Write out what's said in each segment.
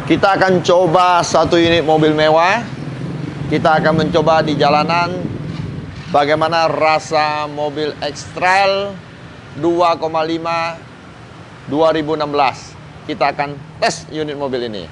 Kita akan coba satu unit mobil mewah. Kita akan mencoba di jalanan bagaimana rasa mobil X-Trail 2,5 2016. Kita akan tes unit mobil ini.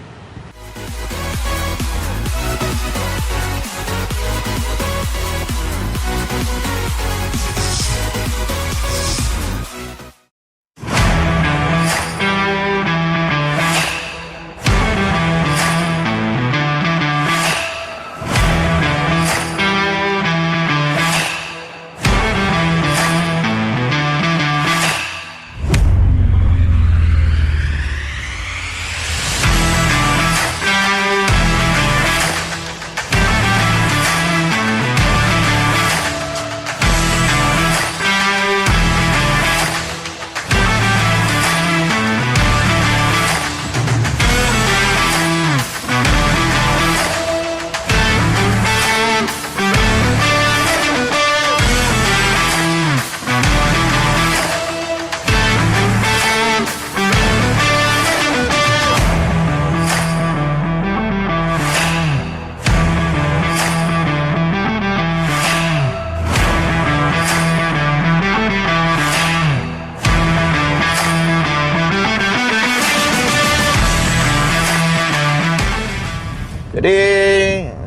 Jadi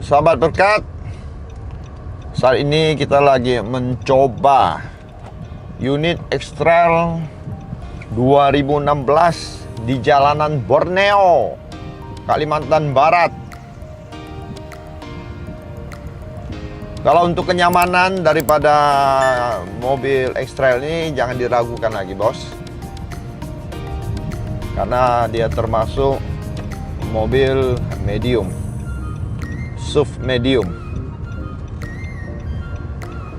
sahabat berkat, saat ini kita lagi mencoba unit X-Trail 2016 di jalanan Borneo, Kalimantan Barat. Kalau untuk kenyamanan daripada mobil X-Trail ini jangan diragukan lagi, bos, karena dia termasuk mobil medium, SUV medium.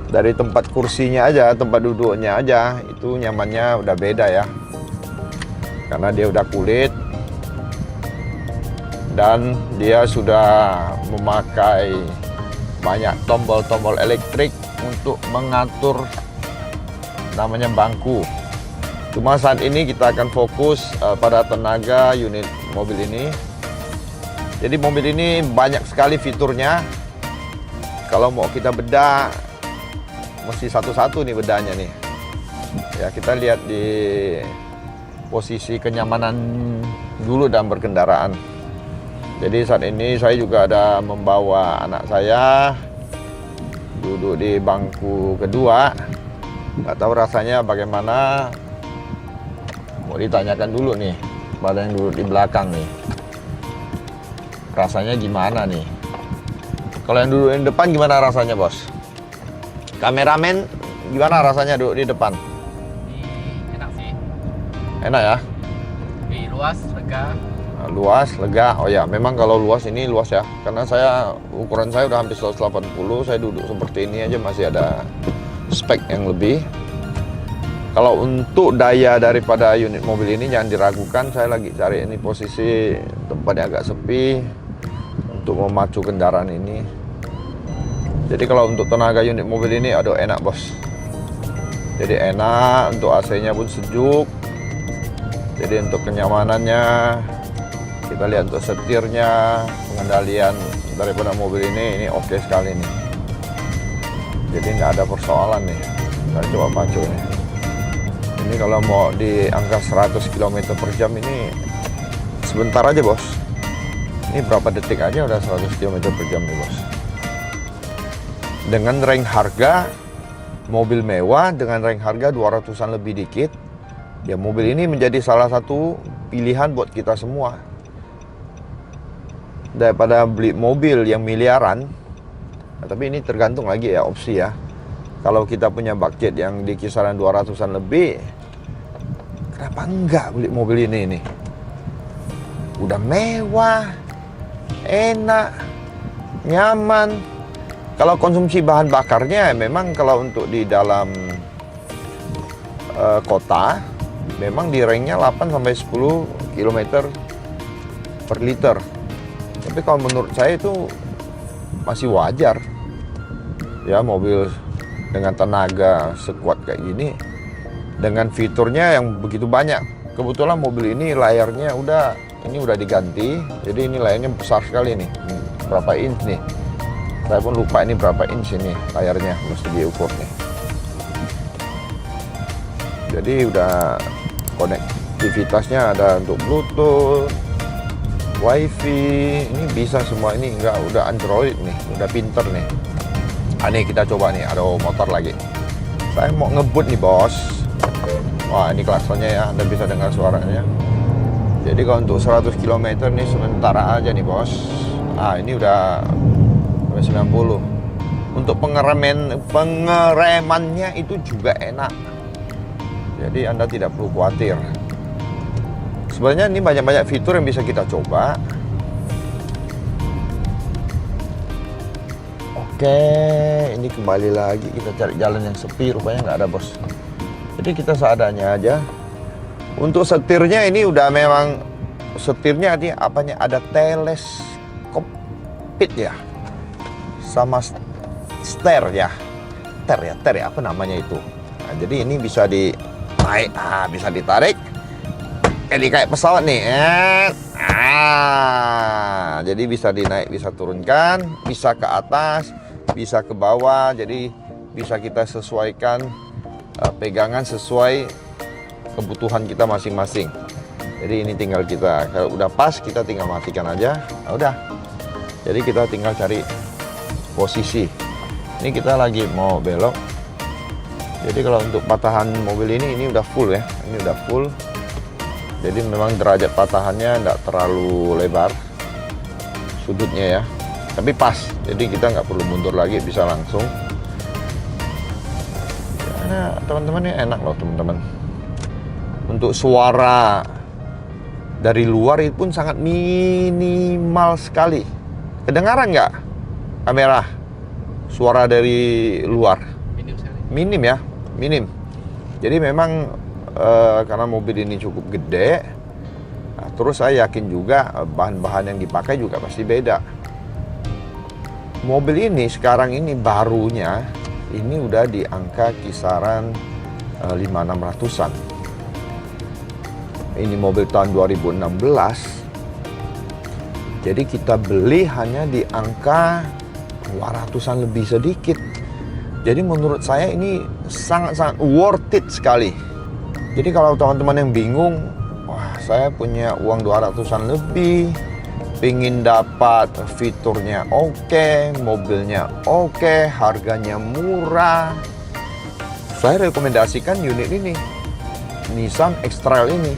Dari tempat kursinya aja, tempat duduknya aja, itu nyamannya udah beda ya. Karena dia udah kulit dan dia sudah memakai banyak tombol-tombol elektrik untuk mengatur namanya bangku. Cuma saat ini kita akan fokus pada tenaga unit mobil ini. Jadi mobil ini banyak sekali fiturnya. Kalau mau kita bedah, mesti satu-satu nih bedanya nih. Ya, kita lihat di posisi kenyamanan dulu dalam berkendaraan. Jadi saat ini saya juga ada membawa anak saya duduk di bangku kedua. Nggak tahu rasanya bagaimana. Mau ditanyakan dulu nih pada yang duduk di belakang nih. Rasanya gimana nih? Kalau yang duduk di depan gimana rasanya, bos? Kameramen gimana rasanya duduk di depan? Enak sih. Enak ya? Luas, lega. Luas, lega. Oh ya, memang kalau luas ini luas ya. Karena ukuran saya udah hampir 180, saya duduk seperti ini aja masih ada spek yang lebih. Kalau untuk daya daripada unit mobil ini jangan diragukan. Saya lagi cari ini posisi tempatnya agak sepi untuk memacu kendaraan ini. Jadi kalau untuk tenaga unit mobil ini aduh enak, bos. Jadi enak, untuk AC-nya pun sejuk. Jadi untuk kenyamanannya, kita lihat untuk setirnya, pengendalian daripada mobil ini oke sekali nih. Jadi nggak ada persoalan nih. Saya coba pacu nih. Ini kalau mau di angka 100 km per jam ini sebentar aja, bos. Ini berapa detik aja udah 100 km per jam nih, bos. Dengan range harga mobil mewah, dengan range harga 200-an lebih dikit, ya mobil ini menjadi salah satu pilihan buat kita semua. Daripada beli mobil yang miliaran, nah, tapi ini tergantung lagi ya, opsi ya. Kalau kita punya budget yang di kisaran 200-an lebih, kenapa enggak beli mobil ini nih? Udah mewah, enak, nyaman. Kalau konsumsi bahan bakarnya memang kalau untuk di dalam kota memang di range-nya 8-10 km per liter. Tapi kalau menurut saya itu masih wajar. Ya, mobil dengan tenaga sekuat kayak gini, dengan fiturnya yang begitu banyak. Kebetulan mobil ini layarnya udah ini udah diganti. Jadi ini layarnya besar sekali nih. Berapa inch nih? Saya pun lupa ini berapa inch ini layarnya, mesti diukur nih. Jadi udah konektivitasnya ada untuk Bluetooth, WiFi, ini bisa semua, ini enggak, udah Android nih, udah pinter nih. Ini kita coba nih, ada motor lagi. Saya mau ngebut nih bos. Wah ini klaksonnya ya, Anda bisa dengar suaranya. Jadi kalau untuk 100 km nih sementara aja nih bos. Ini udah 90. Untuk pengeremannya itu juga enak. Jadi Anda tidak perlu khawatir. Sebenarnya ini banyak-banyak fitur yang bisa kita coba. Oke, ini kembali lagi kita cari jalan yang sepi, rupanya nggak ada bos. Jadi kita seadanya aja. Untuk setirnya ini udah memang setirnya apanya ada teleskop ya, sama steer ya, ter ya apa namanya itu. Nah, jadi ini bisa ditarik, bisa ditarik. Jadi kayak pesawat nih, jadi bisa dinaik, bisa turunkan, bisa ke atas, bisa ke bawah. Jadi bisa kita sesuaikan pegangan sesuai kebutuhan kita masing-masing. Jadi ini tinggal kita, kalau udah pas kita tinggal matikan aja. Nah, udah. Jadi kita tinggal cari posisi. Ini kita lagi mau belok. Jadi kalau untuk patahan mobil ini udah full ya. Ini udah full. Jadi memang derajat patahannya tidak terlalu lebar sudutnya ya, tapi pas. Jadi kita nggak perlu mundur lagi, bisa langsung. Ya, teman-teman ini enak loh teman-teman. Untuk suara dari luar itu pun sangat minimal sekali. Kedengaran nggak kamera? Suara dari luar? Minim sekali. Minim ya, minim. Jadi memang karena mobil ini cukup gede, terus saya yakin juga bahan-bahan yang dipakai juga pasti beda. Mobil ini sekarang ini barunya ini udah di angka kisaran 5.600-an. Ini mobil tahun 2016. Jadi kita beli hanya di angka 200-an lebih sedikit. Jadi menurut saya ini sangat-sangat worth it sekali. Jadi kalau teman-teman yang bingung, wah saya punya uang 200-an lebih, pingin dapat fiturnya oke, mobilnya oke, harganya murah, saya rekomendasikan unit ini, Nissan X-Trail ini.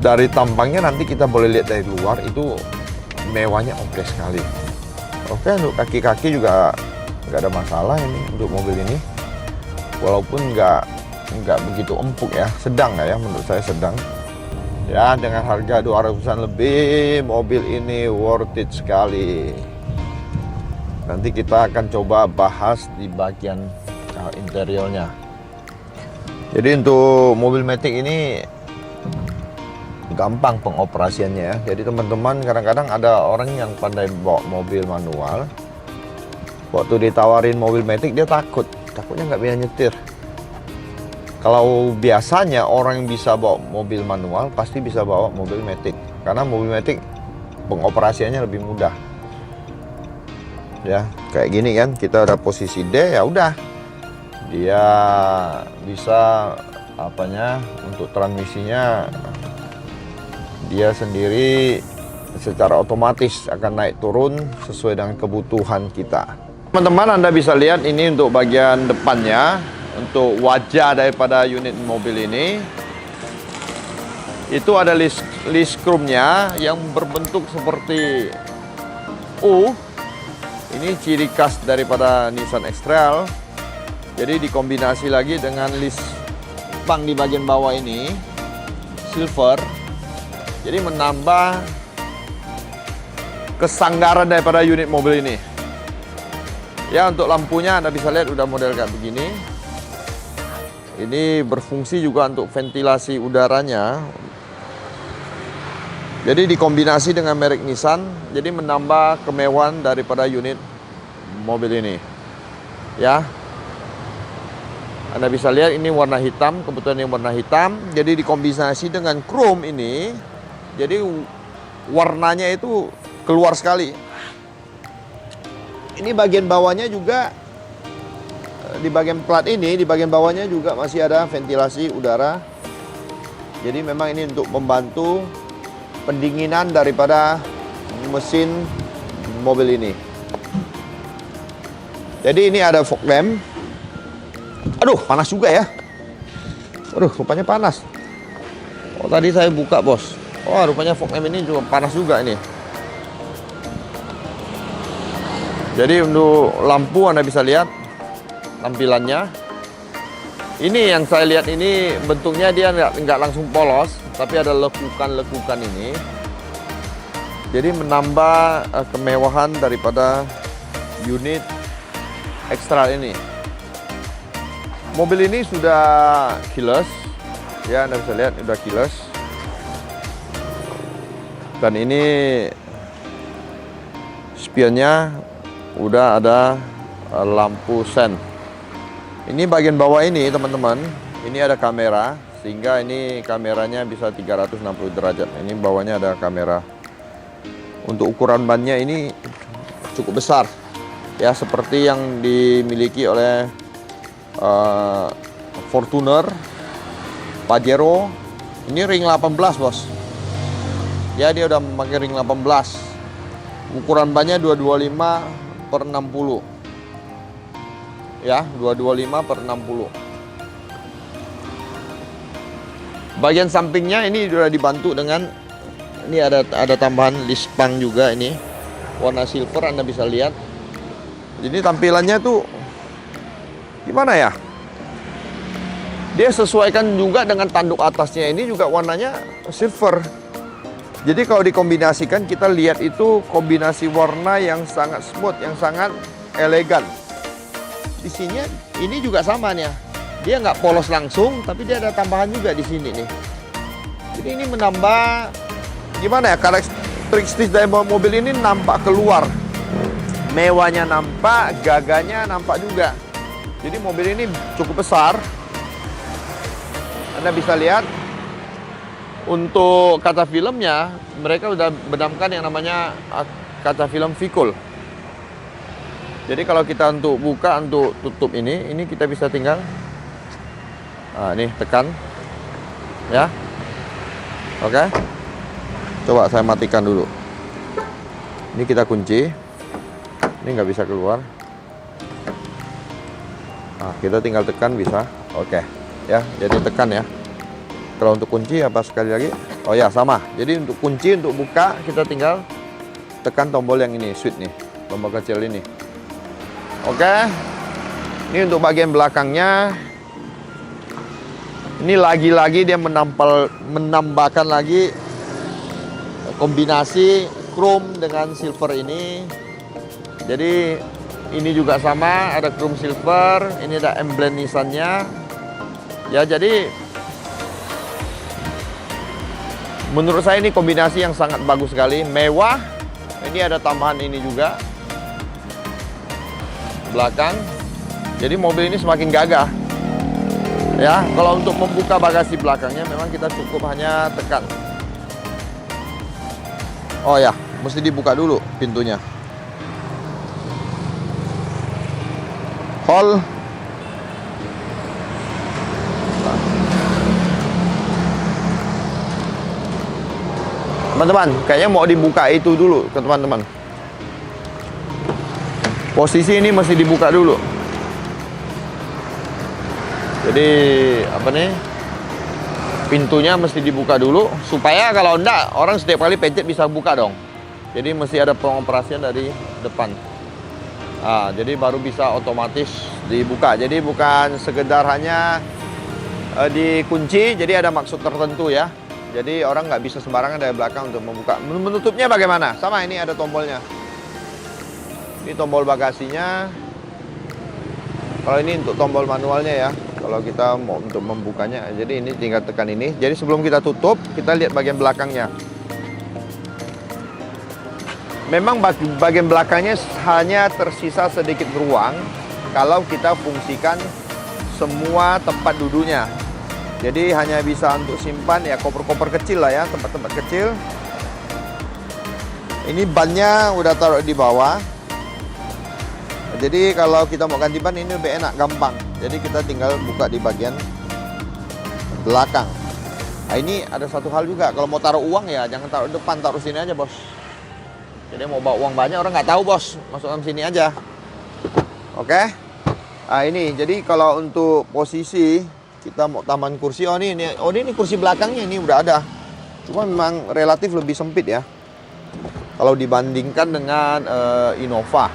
Dari tampangnya nanti kita boleh lihat dari luar itu mewahnya oke sekali. Oke, untuk kaki-kaki juga nggak ada masalah ini untuk mobil ini, walaupun nggak begitu empuk ya, sedang lah ya, menurut saya sedang ya. Dengan harga 200-an lebih, mobil ini worth it sekali. Nanti kita akan coba bahas di bagian interiornya. Jadi untuk mobil Matic ini gampang pengoperasiannya ya. Jadi teman-teman, kadang-kadang ada orang yang pandai bawa mobil manual, waktu ditawarin mobil Matic dia takutnya nggak bisa nyetir. Kalau biasanya orang yang bisa bawa mobil manual pasti bisa bawa mobil Matic, karena mobil Matic pengoperasiannya lebih mudah. Ya, kayak gini kan, kita udah posisi D, ya udah. Dia bisa untuk transmisinya dia sendiri secara otomatis akan naik turun sesuai dengan kebutuhan kita. Teman-teman, Anda bisa lihat ini untuk bagian depannya. Untuk wajah daripada unit mobil ini, itu ada list chrome-nya yang berbentuk seperti U. Ini ciri khas daripada Nissan X-Trail. Jadi dikombinasi lagi dengan list pang di bagian bawah ini silver. Jadi menambah kesanggaran daripada unit mobil ini. Ya, untuk lampunya Anda bisa lihat udah model kayak begini. Ini berfungsi juga untuk ventilasi udaranya. Jadi dikombinasi dengan merek Nissan, jadi menambah kemewahan daripada unit mobil ini. Ya, Anda bisa lihat ini warna hitam, kebetulan ini warna hitam. Jadi dikombinasi dengan chrome ini, Jadi warnanya itu keluar sekali. Ini bagian bawahnya juga, di bagian plat ini, di bagian bawahnya juga masih ada ventilasi udara. Jadi memang ini untuk membantu pendinginan daripada mesin mobil ini. Jadi ini ada fog lamp. Aduh, panas juga ya. Aduh, rupanya panas. Oh, tadi saya buka, bos. Oh, rupanya fog lamp ini juga panas juga ini. Jadi untuk lampu Anda bisa lihat tampilannya. Ini yang saya lihat ini bentuknya dia nggak langsung polos, tapi ada lekukan-lekukan ini. Jadi menambah kemewahan daripada unit ekstra ini. Mobil ini sudah keyless, ya Anda bisa lihat sudah keyless. Dan ini spionnya udah ada lampu sen. Ini bagian bawah ini teman-teman, ini ada kamera, sehingga ini kameranya bisa 360 derajat. Ini bawahnya ada kamera. Untuk ukuran bannya ini cukup besar, ya seperti yang dimiliki oleh Fortuner, Pajero. Ini ring 18, bos. Ya, dia udah memakai ring 18. Ukuran bannya 225/60. Ya, 225/60. Bagian sampingnya ini sudah dibantu dengan ini ada tambahan lispang juga ini. Warna silver Anda bisa lihat. Jadi tampilannya tuh gimana ya? Dia sesuaikan juga dengan tanduk atasnya, ini juga warnanya silver. Jadi kalau dikombinasikan, kita lihat itu kombinasi warna yang sangat smooth, yang sangat elegan. Di sini ini juga sama nih ya. Dia nggak polos langsung, tapi dia ada tambahan juga di sini nih. Jadi ini menambah gimana ya, karakteristik dari mobil ini nampak keluar. Mewahnya nampak, gagahnya nampak juga. Jadi mobil ini cukup besar. Anda bisa lihat. Untuk kaca filmnya, mereka sudah benamkan yang namanya kaca film Vicul. Jadi kalau kita untuk buka, untuk tutup ini kita bisa tinggal, nih tekan, ya. Oke. Coba saya matikan dulu. Ini kita kunci. Ini nggak bisa keluar. Nah, kita tinggal tekan bisa. Oke, ya. Jadi tekan ya. Kalau untuk kunci apa sekali lagi? Oh ya, sama. Jadi untuk kunci, untuk buka, kita tinggal tekan tombol yang ini, switch nih, tombol kecil ini. Oke. Ini untuk bagian belakangnya. Ini lagi-lagi dia menambahkan lagi kombinasi chrome dengan silver ini. Jadi ini juga sama, ada chrome silver, ini ada emblem Nissan-nya. Ya, jadi menurut saya ini kombinasi yang sangat bagus sekali, mewah. Ini ada tambahan ini juga belakang. Jadi mobil ini semakin gagah. Ya, kalau untuk membuka bagasi belakangnya memang kita cukup hanya tekan. Oh ya, mesti dibuka dulu pintunya. Hold. Teman-teman, kayaknya mau dibuka itu dulu ke teman-teman. Posisi ini mesti dibuka dulu. Jadi apa nih? Pintunya mesti dibuka dulu supaya kalau enggak orang setiap kali pencet bisa buka dong. Jadi mesti ada pengoperasian dari depan. Nah, jadi baru bisa otomatis dibuka. Jadi bukan sekedar hanya dikunci, jadi ada maksud tertentu ya. Jadi orang nggak bisa sembarangan dari belakang untuk membuka. Menutupnya bagaimana? Sama, ini ada tombolnya. Ini tombol bagasinya. Kalau ini untuk tombol manualnya ya. Kalau kita mau untuk membukanya, jadi ini tinggal tekan ini. Jadi sebelum kita tutup, kita lihat bagian belakangnya. Memang bagian belakangnya hanya tersisa sedikit ruang kalau kita fungsikan semua tempat duduknya. Jadi hanya bisa untuk simpan ya koper-koper kecil lah ya, tempat-tempat kecil. Ini bannya udah taruh di bawah. Jadi kalau kita mau ganti ban ini lebih enak, gampang. Jadi kita tinggal buka di bagian belakang. Nah ini ada satu hal juga, kalau mau taruh uang ya jangan taruh depan, taruh sini aja bos. Jadi mau bawa uang banyak orang nggak tahu bos, masukkan sini aja. Oke. Nah ini, jadi kalau untuk posisi kita mau tambahan kursi, ini kursi belakangnya ini udah ada. Cuma memang relatif lebih sempit ya. Kalau dibandingkan dengan Innova.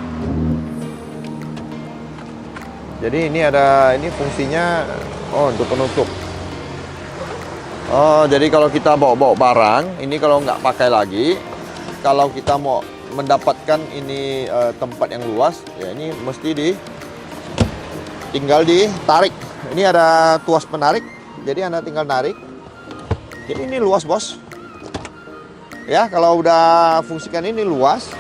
Jadi ini fungsinya untuk penutup. Jadi kalau kita bawa barang, ini kalau nggak pakai lagi, kalau kita mau mendapatkan ini tempat yang luas, ya ini mesti tinggal ditarik. Ini ada tuas penarik, jadi Anda tinggal narik. Jadi ini luas bos. Ya kalau udah fungsikan ini luas,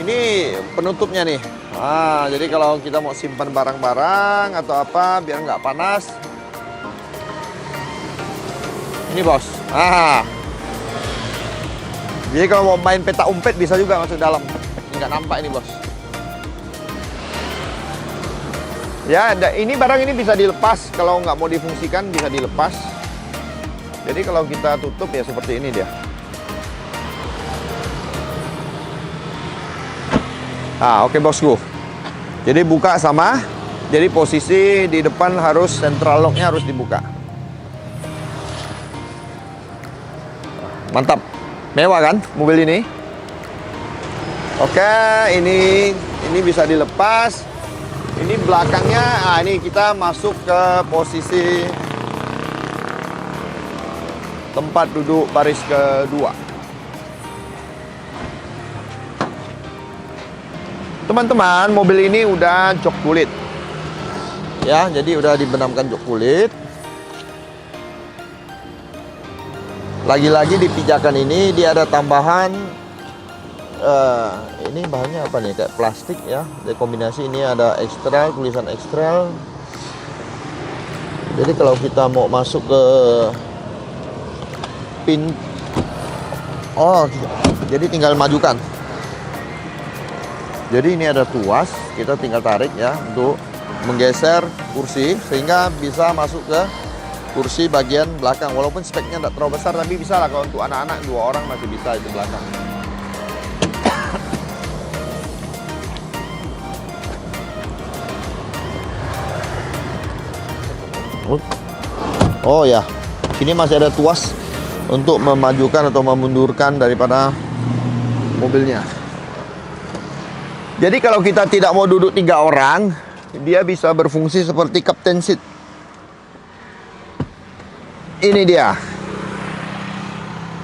ini penutupnya nih. Nah, jadi kalau kita mau simpan barang-barang atau apa biar nggak panas, ini bos. Jadi kalau mau main peta umpet bisa juga masuk dalam. Nggak nampak ini bos. Ya, ini barang ini bisa dilepas. Kalau nggak mau difungsikan bisa dilepas. Jadi kalau kita tutup ya seperti ini dia. Oke bosku. Jadi buka sama. Jadi posisi di depan harus central locknya harus dibuka. Mantap. Mewah kan mobil ini? Oke, ini bisa dilepas. Ini belakangnya, ini kita masuk ke posisi tempat duduk baris kedua. Teman-teman, mobil ini udah jok kulit. Ya, jadi udah dibenamkan jok kulit. Lagi-lagi di pijakan ini dia ada tambahan ini bahannya apa nih, kayak plastik ya. Dari kombinasi ini ada ekstral, tulisan ekstral. Jadi kalau kita mau masuk ke pin, jadi tinggal majukan. Jadi ini ada tuas, kita tinggal tarik ya untuk menggeser kursi sehingga bisa masuk ke kursi bagian belakang. Walaupun speknya tidak terlalu besar, tapi bisa lah kalau untuk anak-anak 2 orang masih bisa itu belakang. Oh ya, sini masih ada tuas untuk memajukan atau memundurkan daripada mobilnya. Jadi kalau kita tidak mau duduk 3 orang, dia bisa berfungsi seperti captain seat. Ini dia.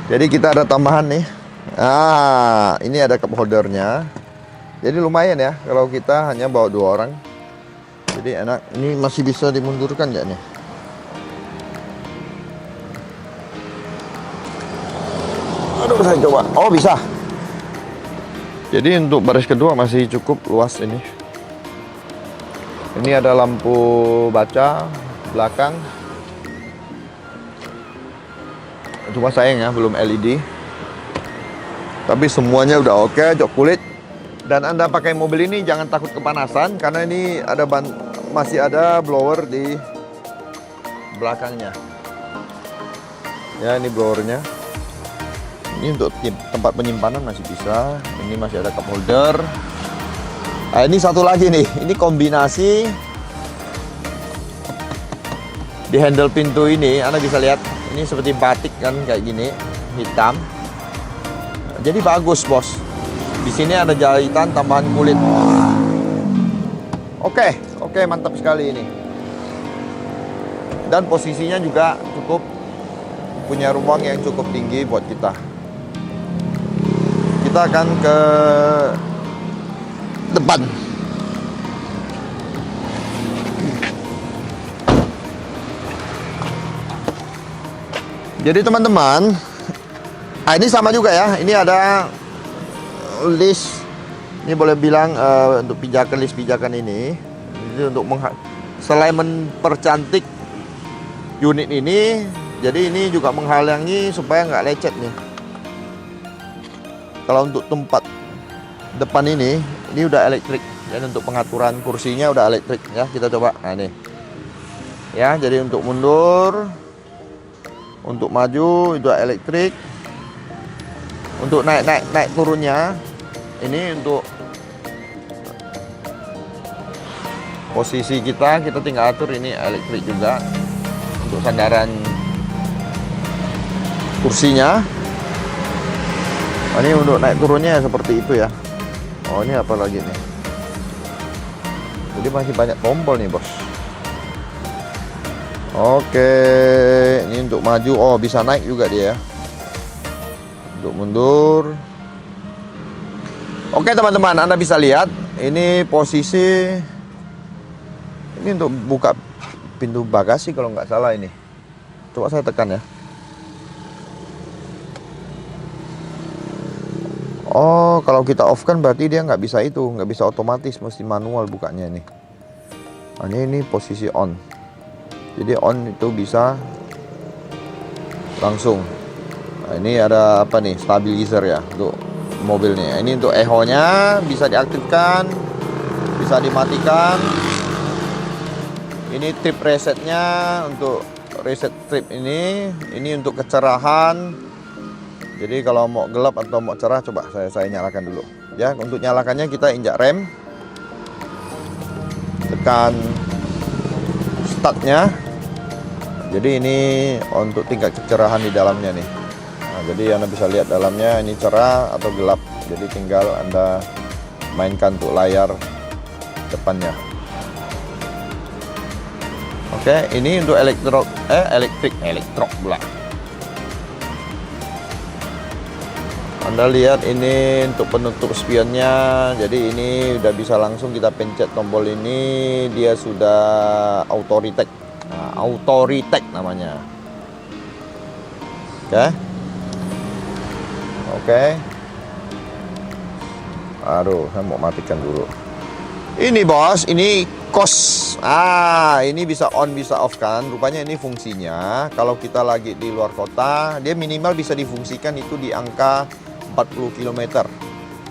Jadi kita ada tambahan nih. Ini ada cup holdernya. Jadi lumayan ya kalau kita hanya bawa 2 orang. Jadi enak. Ini masih bisa dimundurkan nggak nih? Aduh, saya coba. Oh, bisa. Jadi untuk baris kedua masih cukup luas ini. Ini ada lampu baca belakang. Cuma sayang ya belum LED. Tapi semuanya udah oke, jok kulit. Dan Anda pakai mobil ini jangan takut kepanasan karena ini ada masih ada blower di belakangnya. Ya, ini blowernya. Ini untuk tempat penyimpanan masih bisa. Ini masih ada cup holder. Ini satu lagi nih. Ini kombinasi di handle pintu ini. Anda bisa lihat. Ini seperti batik kan kayak gini, hitam. Jadi bagus bos. Di sini ada jahitan tambahan kulit. Oke, mantap sekali ini. Dan posisinya juga cukup punya ruang yang cukup tinggi buat kita. Kita akan ke depan. Jadi teman-teman, ini sama juga ya. Ini ada list. Ini boleh bilang untuk list pijakan ini. Jadi untuk selain mempercantik unit ini. Jadi ini juga menghalangi supaya nggak lecet nih. Kalau untuk tempat depan ini udah elektrik. Dan untuk pengaturan kursinya udah elektrik ya. Kita coba. Nah ini. Ya, jadi untuk mundur, untuk maju itu elektrik. Untuk naik turunnya ini untuk posisi kita tinggal atur, ini elektrik juga. Untuk sandaran kursinya. Ini untuk naik turunnya seperti itu ya. Oh, ini apa lagi nih? Jadi masih banyak tombol nih, bos. Oke, ini untuk maju. Oh, bisa naik juga dia ya. Untuk mundur. Oke teman-teman, Anda bisa lihat ini posisi. Ini untuk buka pintu bagasi kalau nggak salah ini. Coba saya tekan ya. Oh, kalau kita off kan berarti dia nggak bisa nggak bisa otomatis, mesti manual bukanya ini. Nah, ini posisi on. Jadi on itu bisa langsung. Nah, ini ada apa nih? Stabilizer ya untuk mobil nih. Ini untuk echo-nya bisa diaktifkan, bisa dimatikan. Ini trip resetnya untuk reset trip ini untuk kecerahan. Jadi kalau mau gelap atau mau cerah, coba saya nyalakan dulu. Ya, untuk nyalakannya kita injak rem, tekan startnya. Jadi ini untuk tingkat kecerahan di dalamnya nih. Nah, jadi Anda bisa lihat dalamnya ini cerah atau gelap. Jadi tinggal Anda mainkan untuk layar depannya. Oke, ini untuk elektrik pula. Anda lihat ini untuk penutup spionnya. Jadi ini udah bisa langsung kita pencet tombol ini, dia sudah auto retake. Nah, auto retake namanya. Oke. Aduh, saya mau matikan dulu. Ini bos, ini kos. Ini bisa on bisa off kan. Rupanya ini fungsinya kalau kita lagi di luar kota, dia minimal bisa difungsikan itu di angka 40 km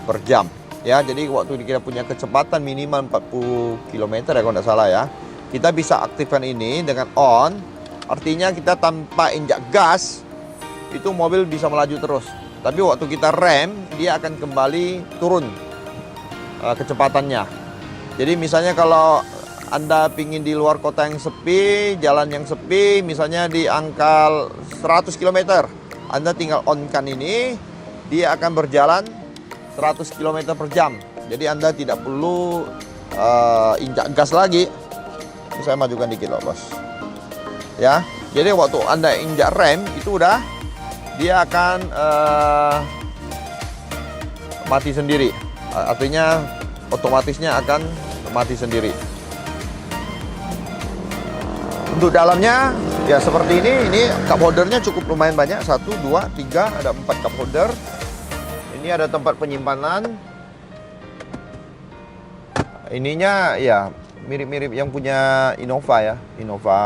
per jam. Ya, jadi waktu kita punya kecepatan minimal 40 km ya kalau tidak salah ya. Kita bisa aktifkan ini dengan on. Artinya kita tanpa injak gas itu mobil bisa melaju terus. Tapi waktu kita rem, dia akan kembali turun kecepatannya. Jadi misalnya kalau Anda pingin di luar kota yang sepi, jalan yang sepi, misalnya di angka 100 km, Anda tinggal on-kan ini, dia akan berjalan 100 km per jam. Jadi Anda tidak perlu injak gas lagi. Saya majukan dikit loh bos. Ya, jadi waktu Anda injak rem itu udah dia akan mati sendiri. Artinya otomatisnya akan mati sendiri. Untuk dalamnya ya seperti ini cup holdernya cukup lumayan banyak. 1, 2, 3, ada 4 cup holder. Ini ada tempat penyimpanan. Ininya ya mirip-mirip yang punya Innova ya. Innova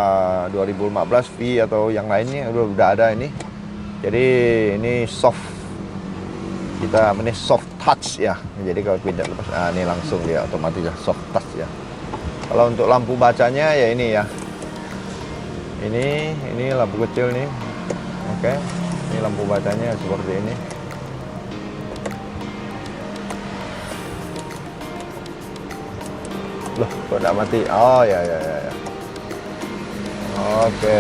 2015 V atau yang lainnya udah ada ini. Jadi ini soft. Ini soft touch ya. Jadi kalau tidak lepas, ini langsung dia otomatis ya soft touch ya. Kalau untuk lampu bacanya ya ini ya. Ini lampu kecil nih. Oke. Ini lampu bacanya seperti ini. Loh, kok udah mati? Oh ya. Oke.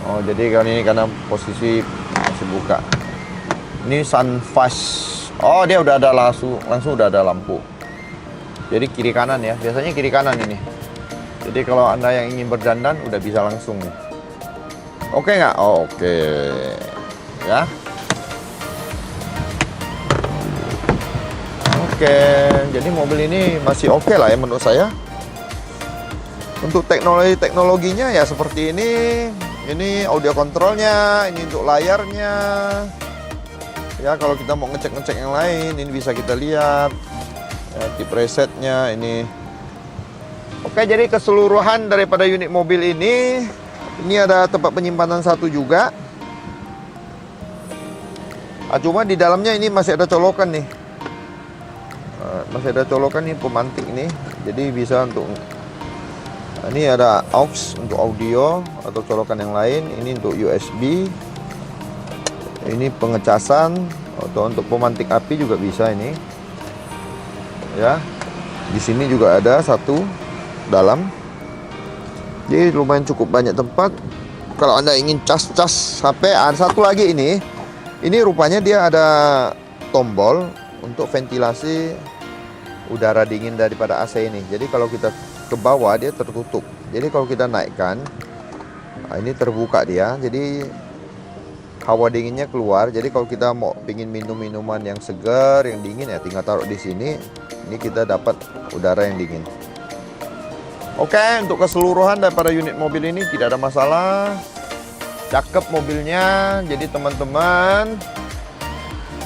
Oh, jadi kalau ini karena posisi masih buka. Ini sun flash. Oh, dia udah ada langsung udah ada lampu. Jadi kiri kanan ya. Biasanya kiri kanan ini. Jadi kalau Anda yang ingin berdandan udah bisa langsung nih. Oke nggak? Oh, oke. Ya. Oke, jadi mobil ini masih oke lah ya menurut saya. Untuk teknologinya ya seperti ini. Ini audio kontrolnya, ini untuk layarnya. Ya, kalau kita mau ngecek yang lain, ini bisa kita lihat. Ya, tip resetnya ini. Oke, jadi keseluruhan daripada unit mobil ini ada tempat penyimpanan satu juga. Cuma di dalamnya ini masih ada colokan nih. Masih ada colokan nih pemantik nih. Jadi bisa untuk ini ada aux untuk audio atau colokan yang lain. Ini untuk USB. Ini pengecasan atau untuk pemantik api juga bisa ini. Ya. Di sini juga ada satu dalam. Jadi lumayan cukup banyak tempat. Kalau Anda ingin cas-cas HP, ada satu lagi ini. Ini rupanya dia ada tombol untuk ventilasi udara dingin daripada AC ini. Jadi kalau kita ke bawah dia tertutup. Jadi kalau kita naikkan, ini terbuka dia. Jadi hawa dinginnya keluar. Jadi kalau kita mau pingin minum minuman yang segar, yang dingin ya tinggal taruh di sini. Ini kita dapat udara yang dingin. Oke, untuk keseluruhan daripada unit mobil ini tidak ada masalah. Cakep mobilnya. Jadi teman-teman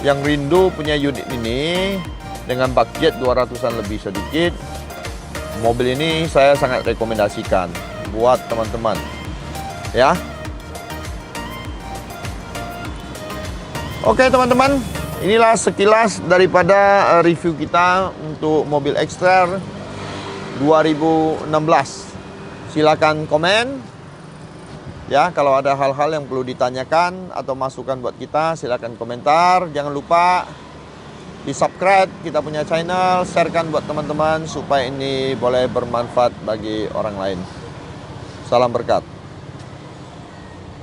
yang rindu punya unit ini dengan budget 200-an lebih sedikit, mobil ini saya sangat rekomendasikan buat teman-teman. Ya. Oke teman-teman, inilah sekilas daripada review kita untuk mobil Exter 2016. Silakan komen ya, kalau ada hal-hal yang perlu ditanyakan atau masukan buat kita, silakan komentar. Jangan lupa di subscribe kita punya channel, sharekan buat teman-teman supaya ini boleh bermanfaat bagi orang lain. Salam berkat.